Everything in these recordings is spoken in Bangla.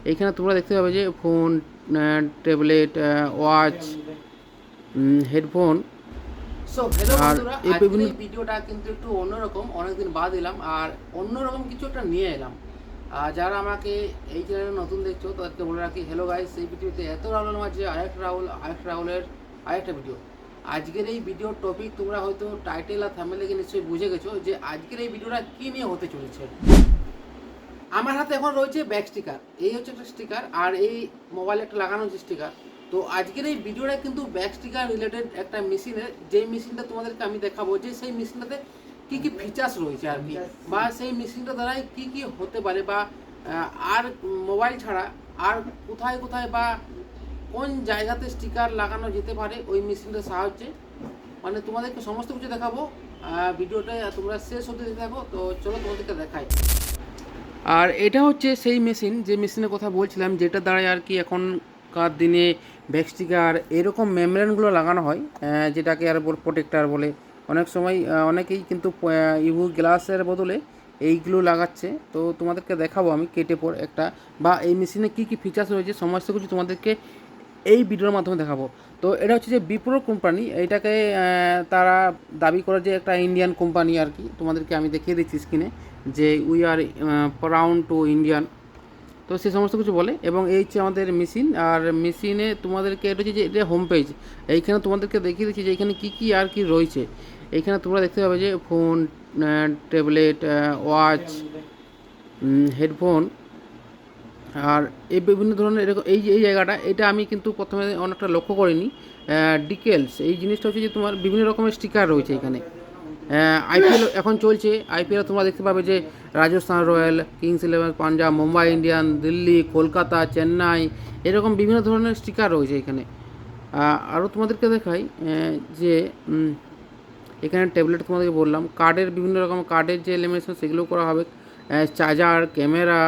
এইখানে তোমরা দেখতে পাবে যে phone, tablet, watch, headphone. So hello আর বন্ধুরা, এই আজকের বিভিন্ন এই ভিডিওটা কিন্তু একটু অন্যরকম। অনেকদিন বাদ এলাম আর অন্যরকম কিছু একটা নিয়ে এলাম। আর যারা আমাকে এই চ্যানেলে নতুন দেখছো তাদেরকে বলে রাখি, হ্যালো গাইস, এই ভিডিওতে এত রাহুলের মাঝে আরেকটা রাহুলের আরেকটা ভিডিও। আজকের এই ভিডিওর টপিক তোমরা হয়তো টাইটেল আর থাম্বনেল দেখে নিশ্চয়ই বুঝে গেছো যে আজকের এই ভিডিওটা কী নিয়ে হতে চলেছে। আমার হাতে এখন রয়েছে ব্যাক স্টিকার, এই হচ্ছে একটা স্টিকার, আর এই মোবাইলে একটা লাগানো হচ্ছে স্টিকার। তো আজকের এই ভিডিওটা কিন্তু ব্যাক স্টিকার রিলেটেড একটা মেশিনের, যেই মেশিনটা তোমাদেরকে আমি দেখাবো যে সেই মেশিনটাতে কী কী ফিচার্স রয়েছে আর কি, বা সেই মেশিনটা দ্বারাই কী কী হতে পারে, বা আর মোবাইল ছাড়া আর কোথায় কোথায় বা কোন জায়গাতে স্টিকার লাগানো যেতে পারে ওই মেশিনটার সাহায্যে। মানে তোমাদেরকে সমস্ত কিছু দেখাবো। ভিডিওটা তোমরা শেষ হতে দিতে থাকো। তো চলো তোমাদেরকে দেখাই। আর এটা হচ্ছে সেই মেশিন, যে মেশিনের কথা বলছিলাম, যেটা দ্বারা আর কি এখনকার দিনে ব্যাক স্টিকার এরকম মেমব্রেনগুলো লাগানো হয়, যেটাকে আর প্রোটেক্টার বলে। অনেক সময় অনেকেই কিন্তু ইউ গ্লাসের বদলে এইগুলো লাগাচ্ছে। তো তোমাদেরকে দেখাবো আমি কেটে পর একটা, বা এই মেশিনে কী কী ফিচার্স রয়েছে সমস্ত কিছু তোমাদেরকে এই ভিডিওর মাধ্যমে দেখাবো। তো এটা হচ্ছে যে বিপ্রো কোম্পানি, এইটাকে তারা দাবি করে যে একটা ইন্ডিয়ান কোম্পানি আর কি। তোমাদেরকে আমি দেখিয়ে দিচ্ছি স্ক্রিনে যে we are proud to Indian. তো সে সমস্ত কিছু বলে, এবং এই হচ্ছে আমাদের মেশিন। আর মেশিনে তোমাদেরকে এটা হচ্ছে যে এটা হোম পেজ। এইখানে তোমাদেরকে দেখিয়ে দিচ্ছি যে এখানে কী কী আর কি রয়েছে। এইখানে তোমরা দেখতে পাবে যে ফোন, ট্যাবলেট, ওয়াচ, হেডফোন। আর এই বিভিন্ন ধরনের এরকম এই যে এই জায়গাটা, এটা আমি কিন্তু প্রথমে অনেকটা লক্ষ্য করিনি। ডিকেলস এই জিনিসটা হচ্ছে যে তোমার বিভিন্ন রকমের স্টিকার রয়েছে এখানে। আইপিএল এখন চলছে, আইপিএল তোমরা দেখতে পাবে যে Rajasthan royal, kings eleven Punjab, Mumbai Indian, Delhi, Kolkata, Chennai, এরকম বিভিন্ন ধরনের স্টিকার রয়েছে এখানে। আরও তোমাদেরকে দেখাই যে এখানে ট্যাবলেট তোমাদেরকে বললাম, কার্ডের বিভিন্ন রকম কার্ডের যে এলিমিনেশন সেগুলো করা হবে। Charger, camera,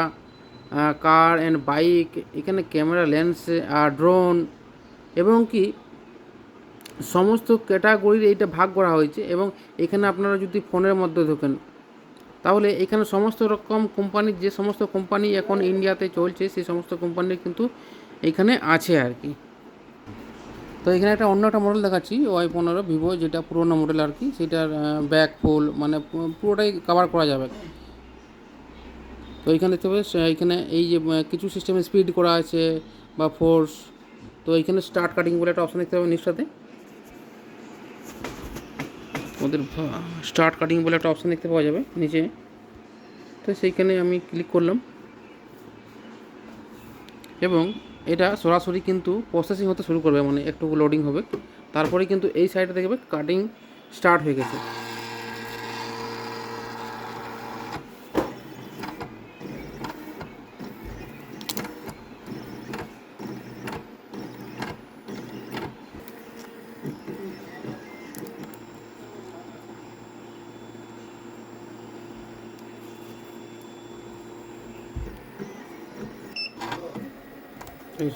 car and bike, এখানে ক্যামেরা, লেন্স, ড্রোন, এবং কি সমস্ত ক্যাটাগরির এইটা ভাগ করা হয়েছে। এবং এখানে আপনারা যদি ফোনের মধ্যে ঢোকেন তাহলে এখানে সমস্ত রকম কোম্পানির, যে সমস্ত কোম্পানি এখন ইন্ডিয়াতে চলছে সেই সমস্ত কোম্পানির কিন্তু এখানে আছে আর কি। তো এখানে একটা অন্য একটা মডেল দেখাচ্ছি, Y15 ভিভো, যেটা পুরোনো মডেল আর কি। সেটার ব্যাক ফুল মানে পুরোটাই কভার করা যাবে। তো এইখানে দেখতে পাবে এইখানে এই যে কিছু সিস্টেমে স্পিড করা আছে বা ফোর্স। তো এইখানে স্টার্ট কাটিং বলে একটা অপশন দেখতে পাবেন নিচটাতে, ওদের স্টার্ট কাটিং বলে একটা অপশন দেখতে পাওয়া যাবে নিচে। তো সেইখানে আমি ক্লিক করলাম এবং এটা সরাসরি কিন্তু প্রসেসিং হতে শুরু করবে, মানে একটু লোডিং হবে, তারপরে কিন্তু এই সাইডে দেখবে কাটিং স্টার্ট হয়ে গেছে। এই